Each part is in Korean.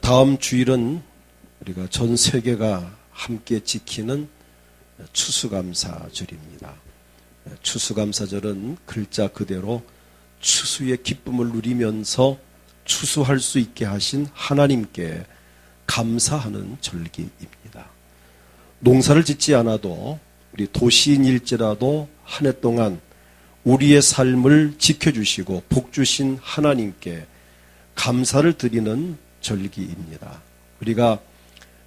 다음 주일은 우리가 전 세계가 함께 지키는 추수감사절입니다. 추수감사절은 글자 그대로 추수의 기쁨을 누리면서 추수할 수 있게 하신 하나님께 감사하는 절기입니다. 농사를 짓지 않아도 우리 도시인일지라도 한 해 동안 우리의 삶을 지켜주시고 복주신 하나님께 감사를 드리는 절기입니다. 우리가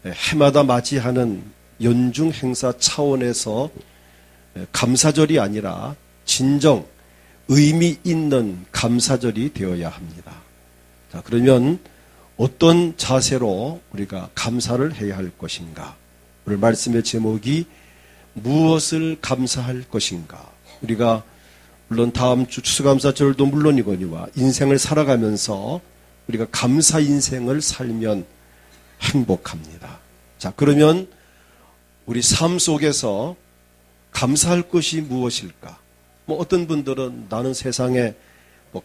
해마다 맞이하는 연중 행사 차원에서 감사절이 아니라 진정 의미 있는 감사절이 되어야 합니다. 자, 그러면 어떤 자세로 우리가 감사를 해야 할 것인가? 오늘 말씀의 제목이 무엇을 감사할 것인가? 우리가 물론 다음 주 추수감사절도 물론이거니와 인생을 살아가면서 우리가 감사 인생을 살면 행복합니다. 자, 그러면 우리 삶 속에서 감사할 것이 무엇일까? 어떤 분들은 나는 세상에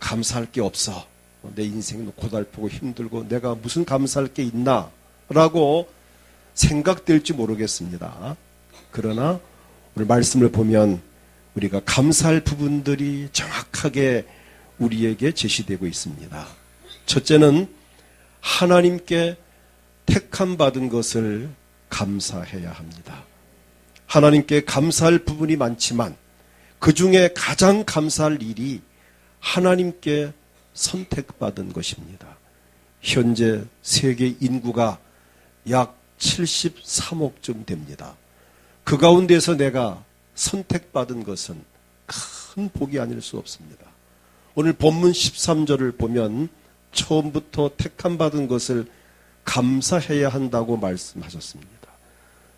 감사할 게 없어. 내 인생이 고달프고 힘들고 내가 무슨 감사할 게 있나? 라고 생각될지 모르겠습니다. 그러나 오늘 말씀을 보면 우리가 감사할 부분들이 정확하게 우리에게 제시되고 있습니다. 첫째는 하나님께 택함 받은 것을 감사해야 합니다. 하나님께 감사할 부분이 많지만 그 중에 가장 감사할 일이 하나님께 선택받은 것입니다. 현재 세계 인구가 약 73억쯤 됩니다. 그 가운데서 내가 선택받은 것은 큰 복이 아닐 수 없습니다. 오늘 본문 13절을 보면 처음부터 택함받은 것을 감사해야 한다고 말씀하셨습니다.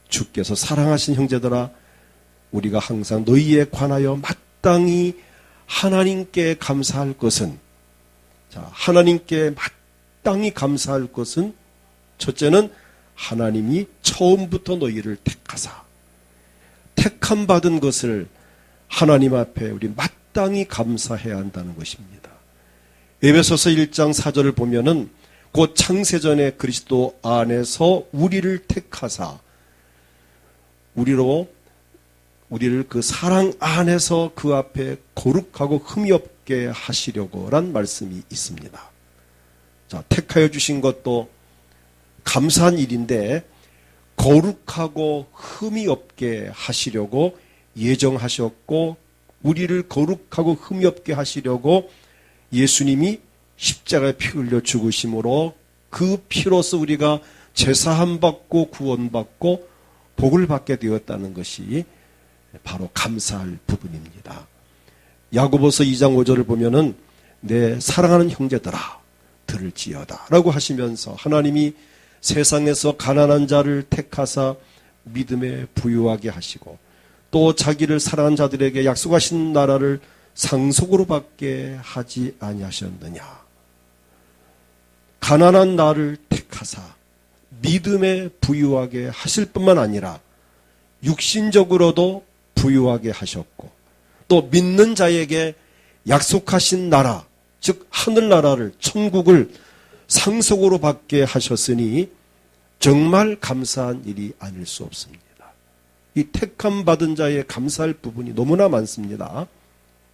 주께서 사랑하신 형제들아, 우리가 항상 너희에 관하여 마땅히 하나님께 감사할 것은, 자, 하나님께 마땅히 감사할 것은 첫째는 하나님이 처음부터 너희를 택하사 택함 받은 것을 하나님 앞에 우리 마땅히 감사해야 한다는 것입니다. 에베소서 1장 4절을 보면은 곧 창세전에 그리스도 안에서 우리를 택하사 우리를 그 사랑 안에서 그 앞에 거룩하고 흠이 없게 하시려고란 말씀이 있습니다. 자, 택하여 주신 것도 감사한 일인데 거룩하고 흠이 없게 하시려고 예정하셨고 우리를 거룩하고 흠이 없게 하시려고 예수님이 십자가에 피 흘려 죽으심으로 그 피로서 우리가 제사함 받고 구원받고 복을 받게 되었다는 것이 바로 감사할 부분입니다. 야고보서 2장 5절을 보면은 내 사랑하는 형제들아 들을지어다 라고 하시면서 하나님이 세상에서 가난한 자를 택하사 믿음에 부유하게 하시고 또 자기를 사랑한 자들에게 약속하신 나라를 상속으로 받게 하지 아니하셨느냐. 가난한 나를 택하사 믿음에 부유하게 하실 뿐만 아니라 육신적으로도 부유하게 하셨고 또 믿는 자에게 약속하신 나라, 즉 하늘나라를, 천국을 상속으로 받게 하셨으니 정말 감사한 일이 아닐 수 없습니다. 이 택함 받은 자의 감사할 부분이 너무나 많습니다.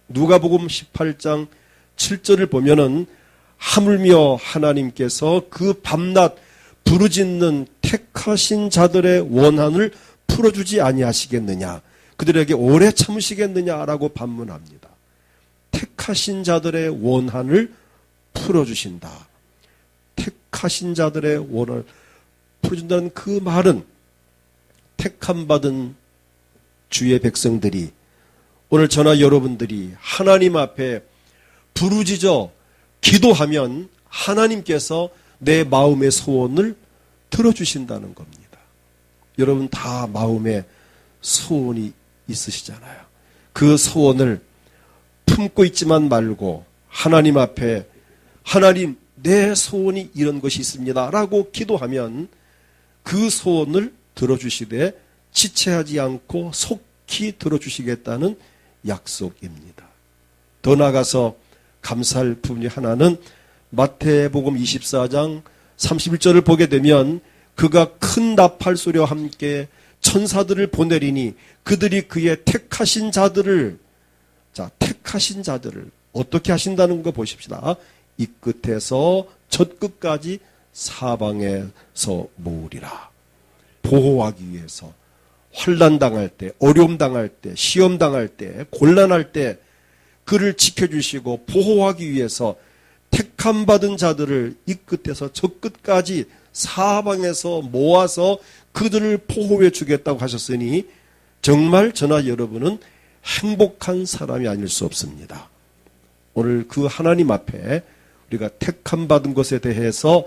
누가복음 18장 7절을 보면은 하물며 하나님께서 그 밤낮 부르짖는 택하신 자들의 원한을 풀어주지 아니하시겠느냐, 그들에게 오래 참으시겠느냐라고 반문합니다. 택하신 자들의 원한을 풀어주신다. 택하신 자들의 원한을 풀어준다는 그 말은 택함 받은 주의 백성들이, 오늘 저나 여러분들이 하나님 앞에 부르짖어 기도하면 하나님께서 내 마음의 소원을 들어주신다는 겁니다. 여러분 다 마음에 소원이 있으시잖아요. 그 소원을 품고 있지만 말고 하나님 앞에 하나님 내 소원이 이런 것이 있습니다 라고 기도하면 그 소원을 들어주시되 지체하지 않고 속히 들어주시겠다는 약속입니다. 더 나아가서 감사할 부분이 하나는 마태복음 24장 31절을 보게 되면 그가 큰 나팔 소리와 함께 천사들을 보내리니 그들이 그의 택하신 자들을 어떻게 하신다는 거 보십시다. 이 끝에서 저 끝까지 사방에서 모으리라. 보호하기 위해서 환난 당할 때, 어려움 당할 때, 시험 당할 때, 곤란할 때 그를 지켜주시고 보호하기 위해서 택함 받은 자들을 이 끝에서 저 끝까지 사방에서 모아서 그들을 보호해 주겠다고 하셨으니 정말 저나 여러분은 행복한 사람이 아닐 수 없습니다. 오늘 그 하나님 앞에 우리가 택함 받은 것에 대해서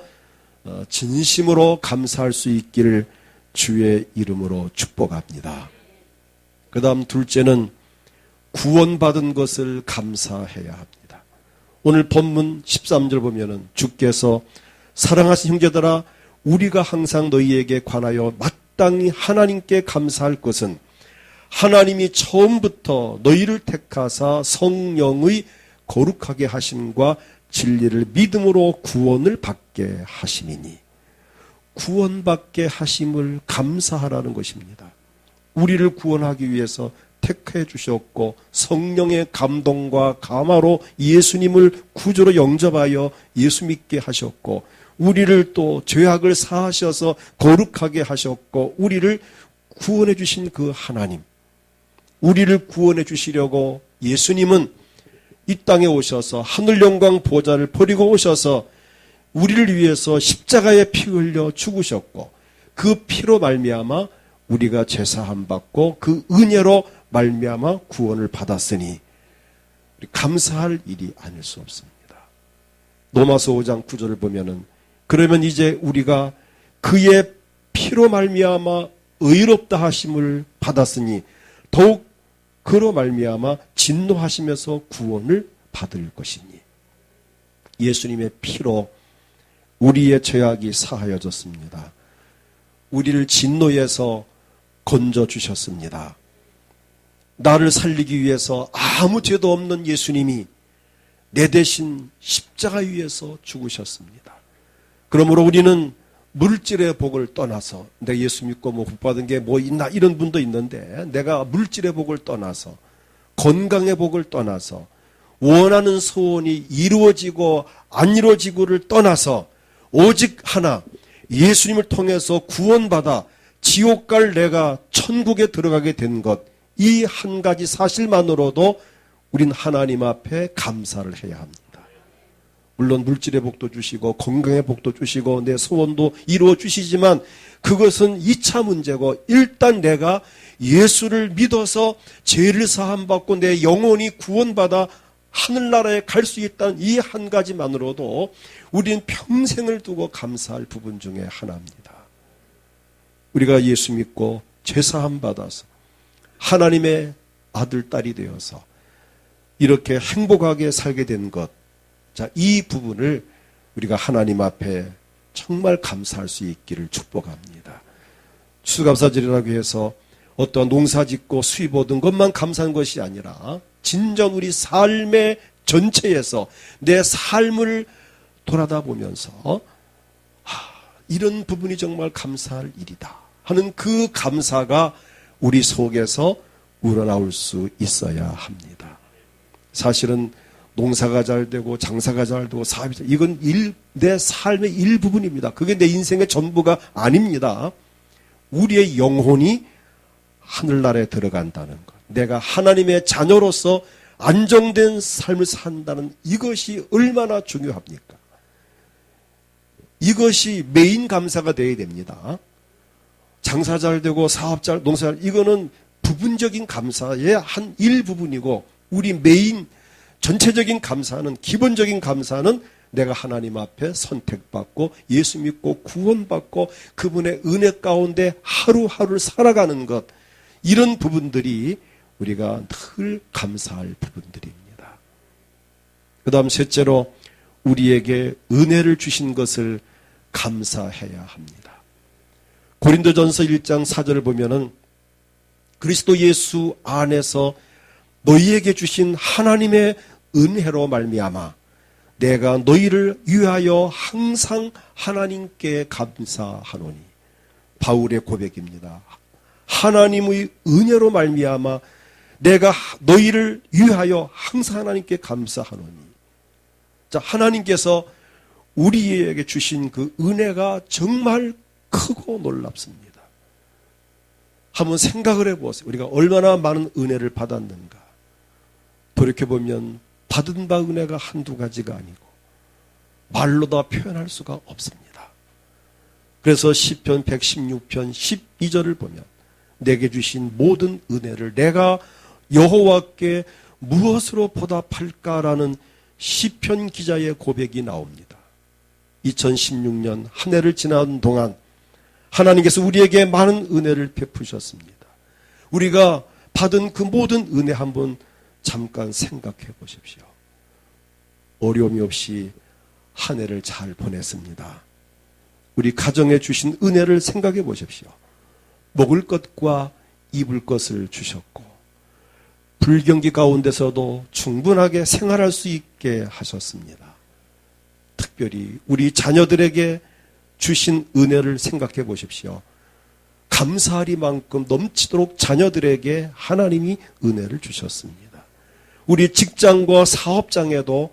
진심으로 감사할 수 있기를 주의 이름으로 축복합니다. 그 다음 둘째는 구원받은 것을 감사해야 합니다. 오늘 본문 13절 보면은 주께서 사랑하신 형제들아 우리가 항상 너희에게 관하여 마땅히 하나님께 감사할 것은 하나님이 처음부터 너희를 택하사 성령의 거룩하게 하심과 진리를 믿음으로 구원을 받게 하심이니 구원받게 하심을 감사하라는 것입니다. 우리를 구원하기 위해서 택해 주셨고 성령의 감동과 감화로 예수님을 구주로 영접하여 예수 믿게 하셨고 우리를 또 죄악을 사하셔서 거룩하게 하셨고 우리를 구원해 주신 그 하나님, 우리를 구원해 주시려고 예수님은 이 땅에 오셔서 하늘 영광 보좌를 버리고 오셔서 우리를 위해서 십자가에 피 흘려 죽으셨고 그 피로 말미암아 우리가 제사함 받고 그 은혜로 말미암아 구원을 받았으니 감사할 일이 아닐 수 없습니다. 로마서 5장 9절을 보면은 그러면 이제 우리가 그의 피로 말미암아 의롭다 하심을 받았으니 더욱 그로 말미암아 진노하심에서 구원을 받을 것이니 예수님의 피로 우리의 죄악이 사하여졌습니다. 우리를 진노에서 건져주셨습니다. 나를 살리기 위해서 아무 죄도 없는 예수님이 내 대신 십자가 위에서 죽으셨습니다. 그러므로 우리는 물질의 복을 떠나서 내가 예수 믿고 복 받은 게 뭐 있나 이런 분도 있는데 내가 물질의 복을 떠나서 건강의 복을 떠나서 원하는 소원이 이루어지고 안 이루어지고를 떠나서 오직 하나 예수님을 통해서 구원받아 지옥 갈 내가 천국에 들어가게 된 것 이 한 가지 사실만으로도 우린 하나님 앞에 감사를 해야 합니다. 물론 물질의 복도 주시고 건강의 복도 주시고 내 소원도 이루어 주시지만 그것은 2차 문제고 일단 내가 예수를 믿어서 죄를 사함받고 내 영혼이 구원받아 하늘나라에 갈 수 있다는 이 한 가지만으로도 우리는 평생을 두고 감사할 부분 중에 하나입니다. 우리가 예수 믿고 죄 사함 받아서 하나님의 아들, 딸이 되어서 이렇게 행복하게 살게 된 것, 자, 이 부분을 우리가 하나님 앞에 정말 감사할 수 있기를 축복합니다. 추수감사절이라고 해서 어떠한 농사 짓고 수입 얻은 것만 감사한 것이 아니라 진정 우리 삶의 전체에서 내 삶을 돌아다 보면서 이런 부분이 정말 감사할 일이다 하는 그 감사가 우리 속에서 우러나올 수 있어야 합니다. 사실은 농사가 잘 되고 장사가 잘 되고 사업이 잘 되고 이건 내 삶의 일부분입니다. 그게 내 인생의 전부가 아닙니다. 우리의 영혼이 하늘나라에 들어간다는 것, 내가 하나님의 자녀로서 안정된 삶을 산다는 이것이 얼마나 중요합니까? 이것이 메인 감사가 되어야 됩니다. 장사 잘 되고 사업 잘, 농사 잘, 이거는 부분적인 감사의 한 일부분이고 우리 메인 전체적인 감사는, 기본적인 감사는 내가 하나님 앞에 선택받고 예수 믿고 구원받고 그분의 은혜 가운데 하루하루를 살아가는 것, 이런 부분들이 우리가 늘 감사할 부분들입니다. 그 다음 셋째로 우리에게 은혜를 주신 것을 감사해야 합니다. 고린도전서 1장 4절을 보면은 그리스도 예수 안에서 너희에게 주신 하나님의 은혜로 말미암아 내가 너희를 위하여 항상 하나님께 감사하노니. 바울의 고백입니다. 하나님의 은혜로 말미암아 내가 너희를 위하여 항상 하나님께 감사하노니. 자, 하나님께서 우리에게 주신 그 은혜가 정말 크고 놀랍습니다. 한번 생각을 해보세요. 우리가 얼마나 많은 은혜를 받았는가. 돌이켜보면 받은 바 은혜가 한두 가지가 아니고 말로 다 표현할 수가 없습니다. 그래서 시편 116편 12절을 보면 내게 주신 모든 은혜를 내가 여호와께 무엇으로 보답할까라는 시편 기자의 고백이 나옵니다. 2016년 한 해를 지나는 동안 하나님께서 우리에게 많은 은혜를 베푸셨습니다. 우리가 받은 그 모든 은혜 한번 잠깐 생각해 보십시오. 어려움이 없이 한 해를 잘 보냈습니다. 우리 가정에 주신 은혜를 생각해 보십시오. 먹을 것과 입을 것을 주셨고 불경기 가운데서도 충분하게 생활할 수 있게 하셨습니다. 특별히 우리 자녀들에게 주신 은혜를 생각해 보십시오. 감사하리만큼 넘치도록 자녀들에게 하나님이 은혜를 주셨습니다. 우리 직장과 사업장에도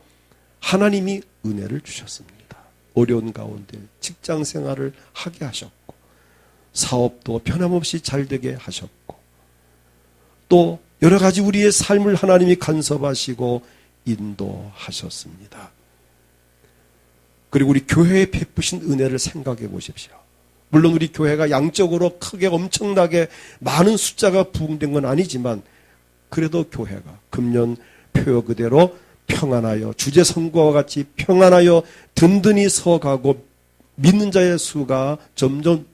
하나님이 은혜를 주셨습니다. 어려운 가운데 직장 생활을 하게 하셨고 사업도 변함없이 잘 되게 하셨고 또 여러 가지 우리의 삶을 하나님이 간섭하시고 인도하셨습니다. 그리고 우리 교회에 베푸신 은혜를 생각해 보십시오. 물론 우리 교회가 양적으로 크게 엄청나게 많은 숫자가 부흥된 건 아니지만 그래도 교회가 금년 표어 그대로 평안하여 주제 선거와 같이 평안하여 든든히 서가고 믿는 자의 수가 점점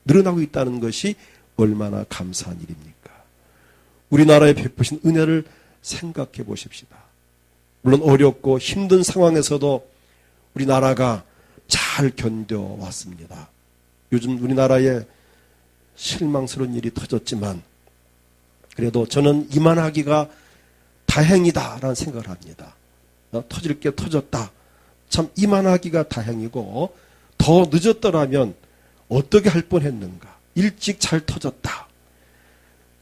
늘어나고 있다는 것이 얼마나 감사한 일입니까? 우리나라에 베푸신 은혜를 생각해 보십시다. 물론 어렵고 힘든 상황에서도 우리나라가 잘 견뎌왔습니다. 요즘 우리나라에 실망스러운 일이 터졌지만 그래도 저는 이만하기가 다행이다라는 생각을 합니다. 터질 게 터졌다. 참 이만하기가 다행이고 더 늦었더라면 어떻게 할 뻔했는가. 일찍 잘 터졌다.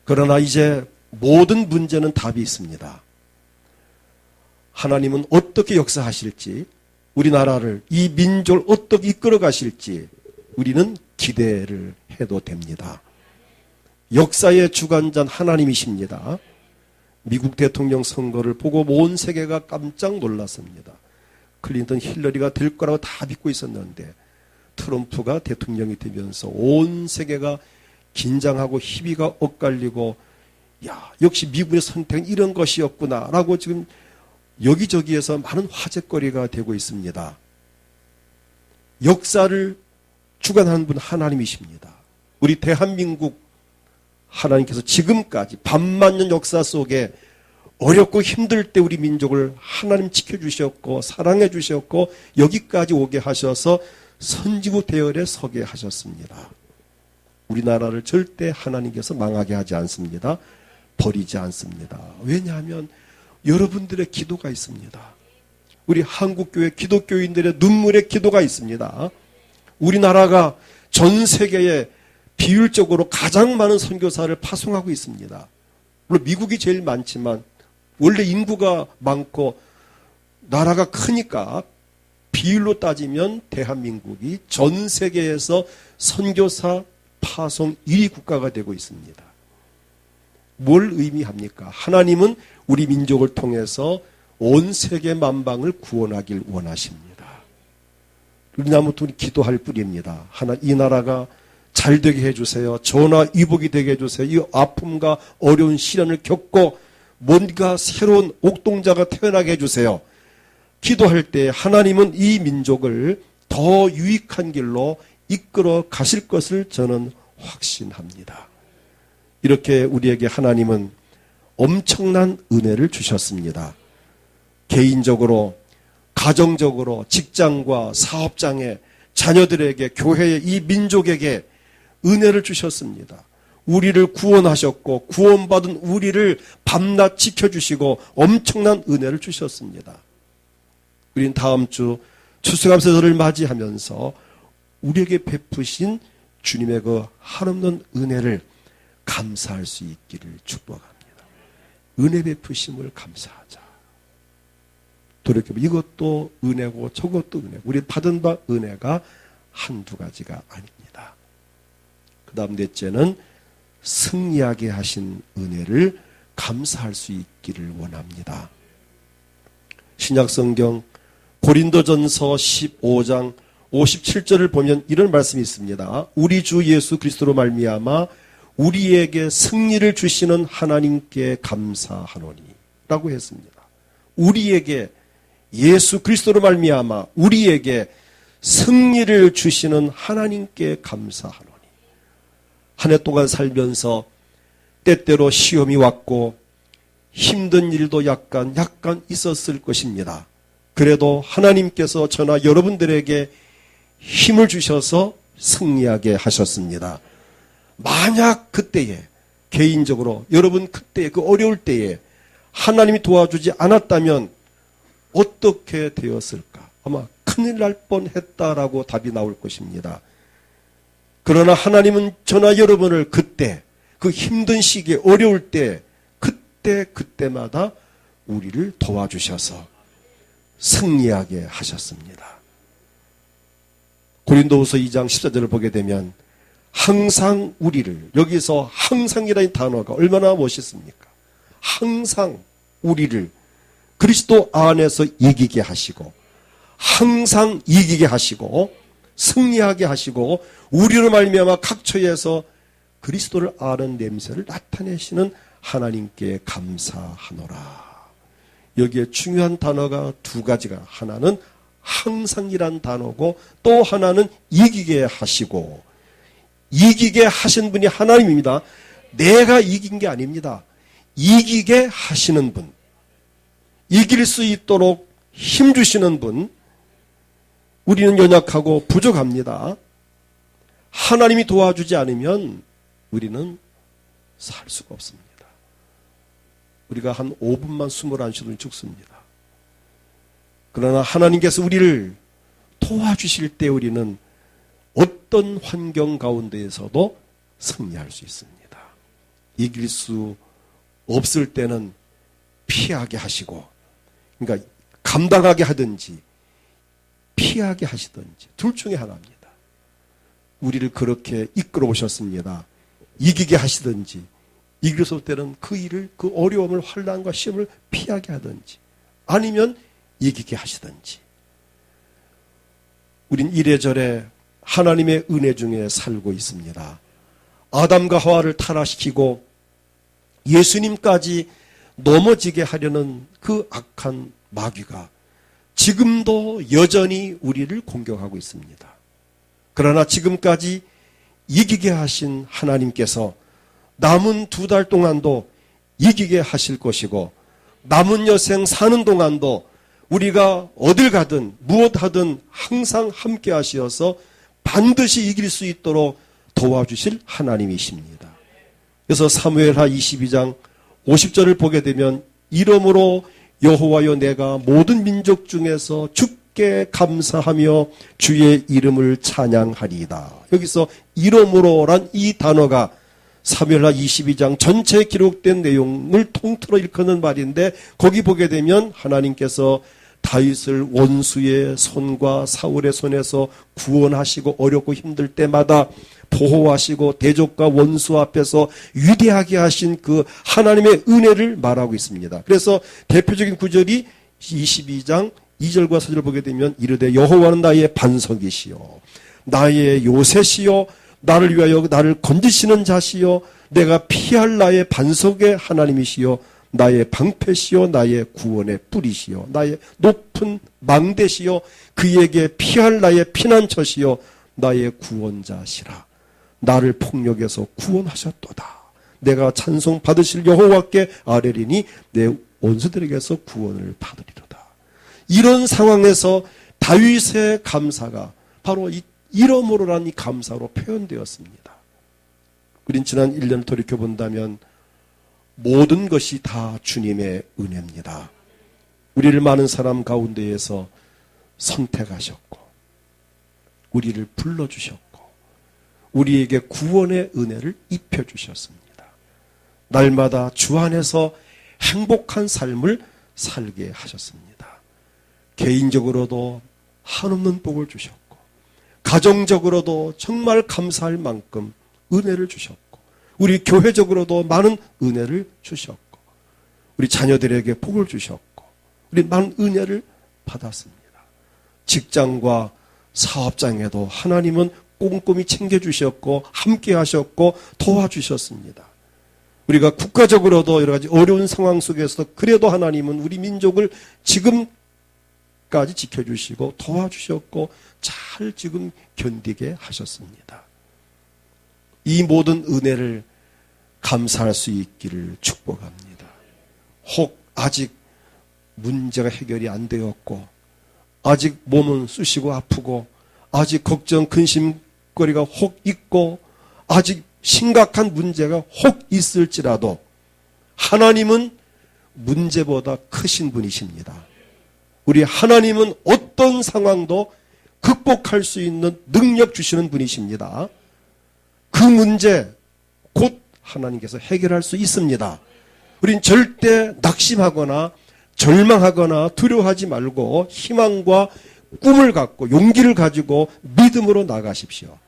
그러나 이제 모든 문제는 답이 있습니다. 하나님은 어떻게 역사하실지 우리나라를 이 민족을 어떻게 이끌어 가실지 우리는 기대를 해도 됩니다. 역사의 주관자는 하나님이십니다. 미국 대통령 선거를 보고 온 세계가 깜짝 놀랐습니다. 클린턴 힐러리가 될 거라고 다 믿고 있었는데 트럼프가 대통령이 되면서 온 세계가 긴장하고 희비가 엇갈리고 야 역시 미국의 선택은 이런 것이었구나 라고 지금 여기저기에서 많은 화제거리가 되고 있습니다. 역사를 주관하는 분 하나님이십니다. 우리 대한민국 하나님께서 지금까지 반만년 역사 속에 어렵고 힘들 때 우리 민족을 하나님 지켜주셨고 사랑해 주셨고 여기까지 오게 하셔서 선지국 대열에 서게 하셨습니다. 우리나라를 절대 하나님께서 망하게 하지 않습니다. 버리지 않습니다. 왜냐하면 여러분들의 기도가 있습니다. 우리 한국교회 기독교인들의 눈물의 기도가 있습니다. 우리나라가 전 세계에 비율적으로 가장 많은 선교사를 파송하고 있습니다. 물론 미국이 제일 많지만 원래 인구가 많고 나라가 크니까 비율로 따지면 대한민국이 전 세계에서 선교사 파송 1위 국가가 되고 있습니다. 뭘 의미합니까? 하나님은 우리 민족을 통해서 온 세계 만방을 구원하길 원하십니다. 우리 아무튼 기도할 뿐입니다. 이 나라가 잘 되게 해주세요. 전화 위복이 되게 해주세요. 이 아픔과 어려운 시련을 겪고 뭔가 새로운 옥동자가 태어나게 해주세요. 기도할 때 하나님은 이 민족을 더 유익한 길로 이끌어 가실 것을 저는 확신합니다. 이렇게 우리에게 하나님은 엄청난 은혜를 주셨습니다. 개인적으로, 가정적으로, 직장과 사업장에, 자녀들에게, 교회에, 이 민족에게 은혜를 주셨습니다. 우리를 구원하셨고 구원받은 우리를 밤낮 지켜주시고 엄청난 은혜를 주셨습니다. 우린 다음 주 추수감사절을 맞이하면서 우리에게 베푸신 주님의 그 한없는 은혜를 감사할 수 있기를 축복합니다. 은혜 베푸심을 감사하자. 돌이켜보면 이것도 은혜고 저것도 은혜고 우리 받은 바 은혜가 한두 가지가 아닙니다. 그 다음 넷째는 승리하게 하신 은혜를 감사할 수 있기를 원합니다. 신약성경 고린도전서 15장 57절을 보면 이런 말씀이 있습니다. 우리 주 예수 그리스도로 말미암아 우리에게 승리를 주시는 하나님께 감사하노니 라고 했습니다. 우리에게 예수 그리스도로 말미암아 우리에게 승리를 주시는 하나님께 감사하노니. 한 해 동안 살면서 때때로 시험이 왔고 힘든 일도 약간 있었을 것입니다. 그래도 하나님께서 저나 여러분들에게 힘을 주셔서 승리하게 하셨습니다. 만약 그때에 개인적으로 여러분 그때 그 어려울 때에 하나님이 도와주지 않았다면 어떻게 되었을까? 아마 큰일 날 뻔했다라고 답이 나올 것입니다. 그러나 하나님은 저나 여러분을 그때 그 힘든 시기에 어려울 때 그때마다 우리를 도와주셔서 승리하게 하셨습니다. 고린도후서 2장 14절을 보게 되면 항상 우리를, 여기서 항상이라는 단어가 얼마나 멋있습니까? 항상 우리를 그리스도 안에서 이기게 하시고 항상 이기게 하시고 승리하게 하시고 우리로 말미암아 각 처에서 그리스도를 아는 냄새를 나타내시는 하나님께 감사하노라. 여기에 중요한 단어가 두 가지가, 하나는 항상이란 단어고 또 하나는 이기게 하시고, 이기게 하신 분이 하나님입니다. 내가 이긴 게 아닙니다. 이기게 하시는 분, 이길 수 있도록 힘주시는 분. 우리는 연약하고 부족합니다. 하나님이 도와주지 않으면 우리는 살 수가 없습니다. 우리가 한 5분만 숨을 안 쉬면 죽습니다. 그러나 하나님께서 우리를 도와주실 때 우리는 어떤 환경 가운데에서도 승리할 수 있습니다. 이길 수 없을 때는 피하게 하시고, 그러니까 감당하게 하든지 피하게 하시든지 둘 중에 하나입니다. 우리를 그렇게 이끌어 오셨습니다. 이기게 하시든지, 이길 수 없을 때는 그 일을, 그 어려움을, 환난과 시험을 피하게 하든지, 아니면 이기게 하시든지. 우린 이래저래 하나님의 은혜 중에 살고 있습니다. 아담과 하와를 타락시키고 예수님까지 넘어지게 하려는 그 악한 마귀가 지금도 여전히 우리를 공격하고 있습니다. 그러나 지금까지 이기게 하신 하나님께서 남은 2달 동안도 이기게 하실 것이고, 남은 여생 사는 동안도 우리가 어딜 가든 무엇 하든 항상 함께 하시어서 반드시 이길 수 있도록 도와주실 하나님이십니다. 그래서 사무엘하 22장 50절을 보게 되면, 이러므로 여호와여 내가 모든 민족 중에서 주께 감사하며 주의 이름을 찬양하리이다. 여기서 이러므로란 이 단어가 사무엘하 22장 전체에 기록된 내용을 통틀어 일컫는 말인데, 거기 보게 되면 하나님께서 다윗을 원수의 손과 사울의 손에서 구원하시고 어렵고 힘들 때마다 보호하시고 대적과 원수 앞에서 위대하게 하신 그 하나님의 은혜를 말하고 있습니다. 그래서 대표적인 구절이 22장 2절과 4절을 보게 되면, 이르되 여호와는 나의 반석이시요 나의 요새시요 나를 위하여 나를 건지시는 자시요 내가 피할 나의 반석의 하나님이시요 나의 방패시요 나의 구원의 뿌리시요 나의 높은 망대시요 그에게 피할 나의 피난처시요 나의 구원자시라. 나를 폭력에서 구원하셨도다. 내가 찬송 받으실 여호와께 아뢰리니 내 원수들에게서 구원을 받으리로다. 이런 상황에서 다윗의 감사가 바로 이러므로라는 이 감사로 표현되었습니다. 우린 지난 1년을 돌이켜본다면 모든 것이 다 주님의 은혜입니다. 우리를 많은 사람 가운데에서 선택하셨고 우리를 불러주셨고 우리에게 구원의 은혜를 입혀주셨습니다. 날마다 주 안에서 행복한 삶을 살게 하셨습니다. 개인적으로도 한없는 복을 주셨고 가정적으로도 정말 감사할 만큼 은혜를 주셨고 우리 교회적으로도 많은 은혜를 주셨고 우리 자녀들에게 복을 주셨고 우리 많은 은혜를 받았습니다. 직장과 사업장에도 하나님은 꼼꼼히 챙겨주셨고 함께 하셨고 도와주셨습니다. 우리가 국가적으로도 여러 가지 어려운 상황 속에서 그래도 하나님은 우리 민족을 지금까지 지켜주시고 도와주셨고 잘 지금 견디게 하셨습니다. 이 모든 은혜를 감사할 수 있기를 축복합니다. 혹 아직 문제가 해결이 안 되었고 아직 몸은 쑤시고 아프고 아직 걱정 근심거리가 혹 있고 아직 심각한 문제가 혹 있을지라도 하나님은 문제보다 크신 분이십니다. 우리 하나님은 어떤 상황도 극복할 수 있는 능력 주시는 분이십니다. 그 문제 곧 하나님께서 해결할 수 있습니다. 우린 절대 낙심하거나 절망하거나 두려워하지 말고 희망과 꿈을 갖고 용기를 가지고 믿음으로 나가십시오.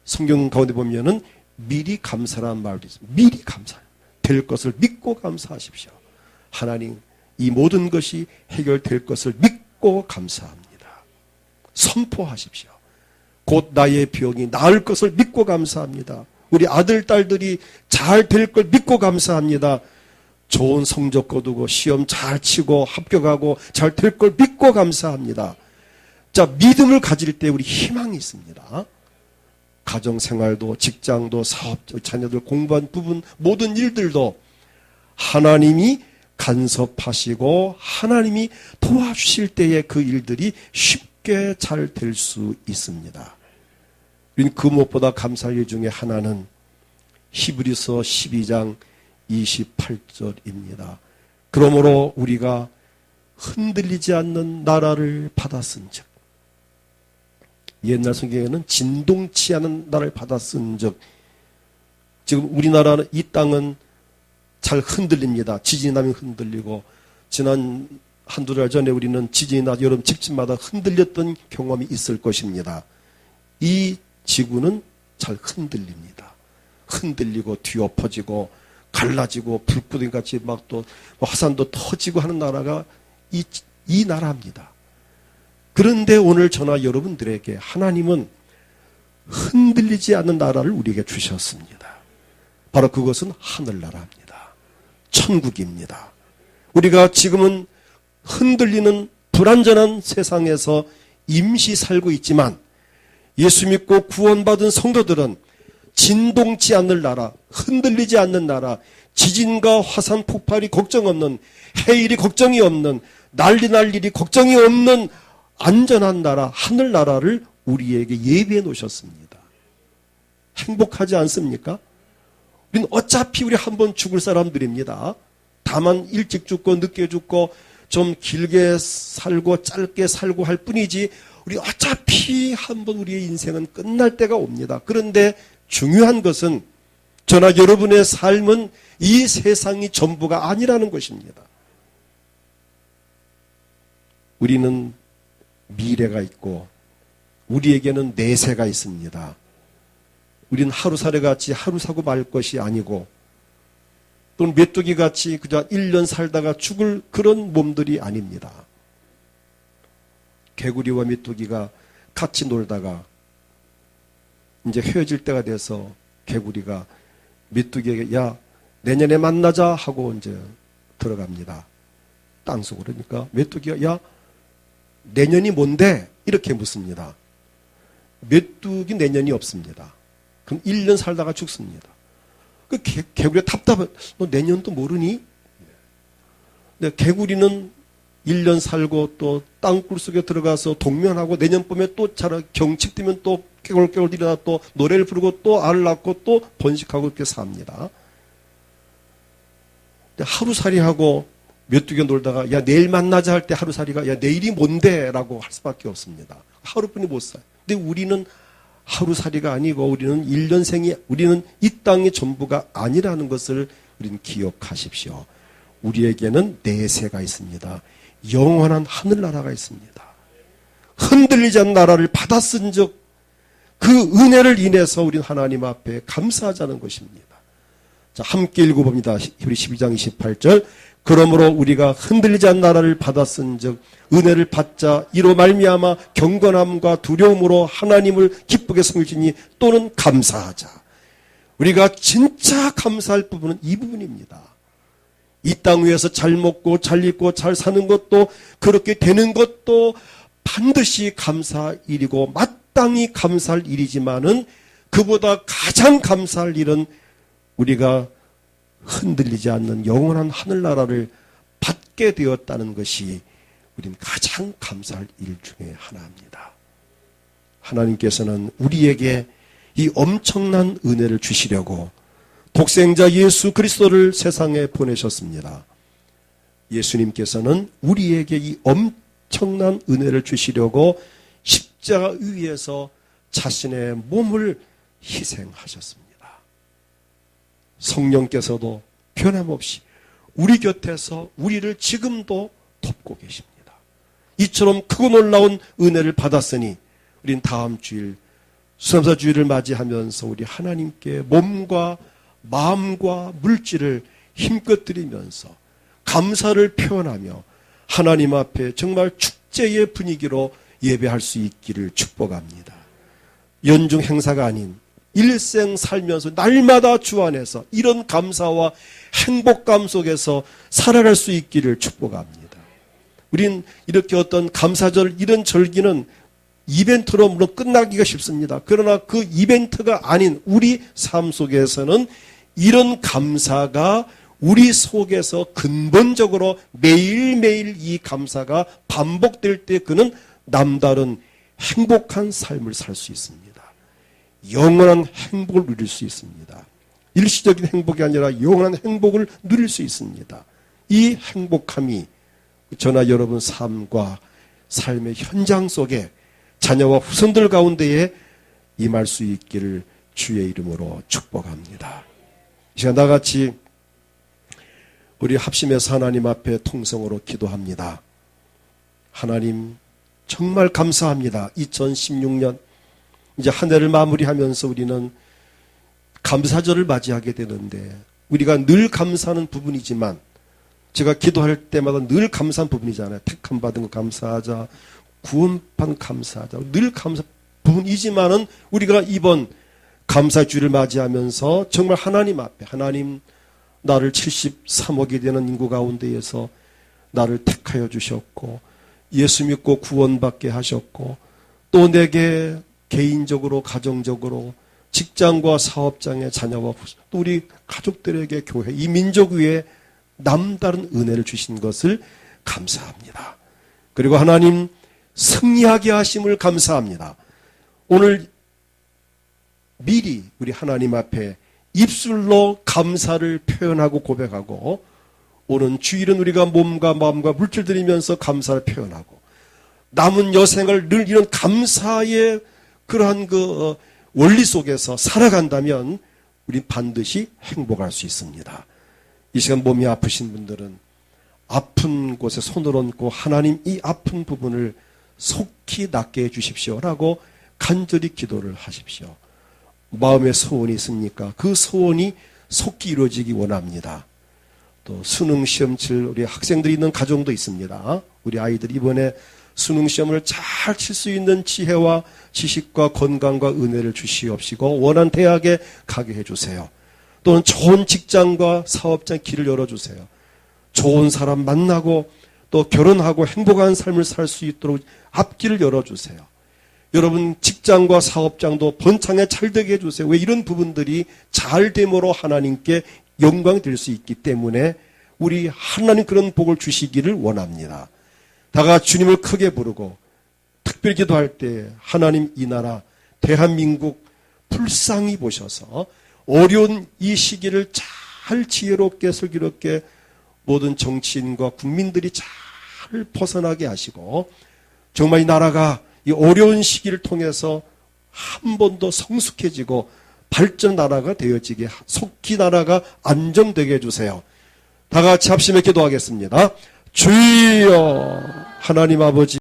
성경 가운데 보면은 미리 감사라는 말도 있습니다. 미리 감사. 될 것을 믿고 감사하십시오. 하나님, 이 모든 것이 해결될 것을 믿고 감사합니다. 선포하십시오. 곧 나의 병이 나을 것을 믿고 감사합니다. 우리 아들, 딸들이 잘 될 걸 믿고 감사합니다. 좋은 성적 거두고 시험 잘 치고 합격하고 잘 될 걸 믿고 감사합니다. 자, 믿음을 가질 때 우리 희망이 있습니다. 가정생활도 직장도 사업, 자녀들 공부한 부분 모든 일들도 하나님이 간섭하시고 하나님이 도와주실 때에 그 일들이 쉽게 잘 될 수 있습니다. 우리는 그 무엇보다 감사할 일 중에 하나는 히브리서 12장 28절입니다. 그러므로 우리가 흔들리지 않는 나라를 받았은즉 옛날 성경에는 진동치 않은 나라를 받았은즉 지금 우리나라는 이 땅은 잘 흔들립니다. 지진이 나면 흔들리고 지난 한두 달 전에 우리는 지진이 나 여러분 집집마다 흔들렸던 경험이 있을 것입니다. 이 지구는 잘 흔들립니다. 흔들리고 뒤엎어지고 갈라지고 불구덩이같이 막 또 화산도 터지고 하는 나라가 이 나라입니다. 그런데 오늘 저나 여러분들에게 하나님은 흔들리지 않는 나라를 우리에게 주셨습니다. 바로 그것은 하늘나라입니다. 천국입니다. 우리가 지금은 흔들리는 불안전한 세상에서 임시 살고 있지만 예수 믿고 구원받은 성도들은 진동치 않는 나라, 흔들리지 않는 나라, 지진과 화산 폭발이 걱정 없는, 해일이 걱정이 없는, 난리 날 일이 걱정이 없는 안전한 나라, 하늘나라를 우리에게 예비해 놓으셨습니다. 행복하지 않습니까? 우리는 어차피 우리 한 번 죽을 사람들입니다. 다만 일찍 죽고 늦게 죽고 좀 길게 살고 짧게 살고 할 뿐이지 우리 어차피 한 번 우리의 인생은 끝날 때가 옵니다. 그런데 중요한 것은 저나 여러분의 삶은 이 세상이 전부가 아니라는 것입니다. 우리는 미래가 있고 우리에게는 내세가 있습니다. 우리는 하루살이같이 하루 사고 말 것이 아니고 또는 메뚜기같이 그저 1년 살다가 죽을 그런 몸들이 아닙니다. 개구리와 메뚜기가 같이 놀다가 이제 헤어질 때가 돼서 개구리가 메뚜기에게 야 내년에 만나자 하고 이제 들어갑니다. 땅속으로. 그러니까 메뚜기가 야 내년이 뭔데? 이렇게 묻습니다. 메뚜기 내년이 없습니다. 그럼 1년 살다가 죽습니다. 그 개구리가 답답해. 너 내년도 모르니? 근데 개구리는 1년 살고 또 땅굴 속에 들어가서 동면하고 내년 봄에 또 자라 경칩되면 또 깨골깨골 일어나 또 노래를 부르고 또 알을 낳고 또 번식하고 이렇게 삽니다. 하루살이하고 메뚜기가 놀다가 야 내일 만나자 할 때 하루살이가 야 내일이 뭔데? 라고 할 수밖에 없습니다. 하루뿐이 못 살아요. 근데 우리는 하루살이가 아니고 우리는 1년생이 우리는 이 땅의 전부가 아니라는 것을 우리는 기억하십시오. 우리에게는 내세가 있습니다. 영원한 하늘나라가 있습니다. 흔들리지 않는 나라를 받았은 즉 그 은혜를 인해서 우리는 하나님 앞에 감사하자는 것입니다. 자, 함께 읽어봅니다. 히브리 12장 28절. 그러므로 우리가 흔들리지 않는 나라를 받았은 즉 은혜를 받자 이로 말미암아 경건함과 두려움으로 하나님을 기쁘게 섬기니 또는 감사하자. 우리가 진짜 감사할 부분은 이 부분입니다. 이 땅 위에서 잘 먹고 잘 입고 잘 사는 것도 그렇게 되는 것도 반드시 감사할 일이고 마땅히 감사할 일이지만은 그보다 가장 감사할 일은 우리가 흔들리지 않는 영원한 하늘나라를 받게 되었다는 것이 우리는 가장 감사할 일 중에 하나입니다. 하나님께서는 우리에게 이 엄청난 은혜를 주시려고 독생자 예수 그리스도를 세상에 보내셨습니다. 예수님께서는 우리에게 이 엄청난 은혜를 주시려고 십자가 위에서 자신의 몸을 희생하셨습니다. 성령께서도 변함없이 우리 곁에서 우리를 지금도 돕고 계십니다. 이처럼 크고 놀라운 은혜를 받았으니 우린 다음 주일 수감사 주일을 맞이하면서 우리 하나님께 몸과 마음과 물질을 힘껏 드리면서 감사를 표현하며 하나님 앞에 정말 축제의 분위기로 예배할 수 있기를 축복합니다. 연중 행사가 아닌 일생 살면서 날마다 주 안에서 이런 감사와 행복감 속에서 살아갈 수 있기를 축복합니다. 우린 이렇게 어떤 감사절 이런 절기는 이벤트로 물론 끝나기가 쉽습니다. 그러나 그 이벤트가 아닌 우리 삶 속에서는 이런 감사가 우리 속에서 근본적으로 매일매일 이 감사가 반복될 때 그는 남다른 행복한 삶을 살 수 있습니다. 영원한 행복을 누릴 수 있습니다. 일시적인 행복이 아니라 영원한 행복을 누릴 수 있습니다. 이 행복함이 저나 여러분 삶과 삶의 현장 속에 자녀와 후손들 가운데에 임할 수 있기를 주의 이름으로 축복합니다. 이 시간 나같이 우리 합심해서 하나님 앞에 통성으로 기도합니다. 하나님 정말 감사합니다. 2016년 이제 한 해를 마무리하면서 우리는 감사절을 맞이하게 되는데 우리가 늘 감사하는 부분이지만 제가 기도할 때마다 늘 감사한 부분이잖아요. 택함 받은 거 감사하자, 구원받은 감사하자, 늘 감사 부분이지만은 우리가 이번 감사주를 맞이하면서 정말 하나님 앞에 하나님 나를 73억이 되는 인구 가운데에서 나를 택하여 주셨고 예수 믿고 구원받게 하셨고 또 내게 개인적으로 가정적으로 직장과 사업장의 자녀와 또 우리 가족들에게 교회 이 민족 위에 남다른 은혜를 주신 것을 감사합니다. 그리고 하나님 승리하게 하심을 감사합니다. 오늘 미리 우리 하나님 앞에 입술로 감사를 표현하고 고백하고 오는 주일은 우리가 몸과 마음과 물질 드리면서 감사를 표현하고 남은 여생을 늘 이런 감사의 그러한 그 원리 속에서 살아간다면 우리 반드시 행복할 수 있습니다. 이 시간 몸이 아프신 분들은 아픈 곳에 손을 얹고 하나님 이 아픈 부분을 속히 낫게 해주십시오라고 간절히 기도를 하십시오. 마음에 소원이 있습니까? 그 소원이 속히 이루어지기 원합니다. 또 수능 시험 칠 우리 학생들이 있는 가정도 있습니다. 우리 아이들이 이번에 수능 시험을 잘 칠 수 있는 지혜와 지식과 건강과 은혜를 주시옵시고 원하는 대학에 가게 해주세요. 또는 좋은 직장과 사업장 길을 열어주세요. 좋은 사람 만나고 또 결혼하고 행복한 삶을 살 수 있도록 앞길을 열어주세요. 여러분 직장과 사업장도 번창에 잘 되게 해주세요. 왜 이런 부분들이 잘 됨으로 하나님께 영광이 될 수 있기 때문에 우리 하나님 그런 복을 주시기를 원합니다. 다가 주님을 크게 부르고 특별히 기도할 때 하나님 이 나라 대한민국 불쌍히 보셔서 어려운 이 시기를 잘 지혜롭게 슬기롭게 모든 정치인과 국민들이 잘 벗어나게 하시고 정말 이 나라가 이 어려운 시기를 통해서 한 번 더 성숙해지고 발전 나라가 되어지게 속히 나라가 안정되게 해주세요. 다 같이 합심해 기도하겠습니다. 주여 하나님 아버지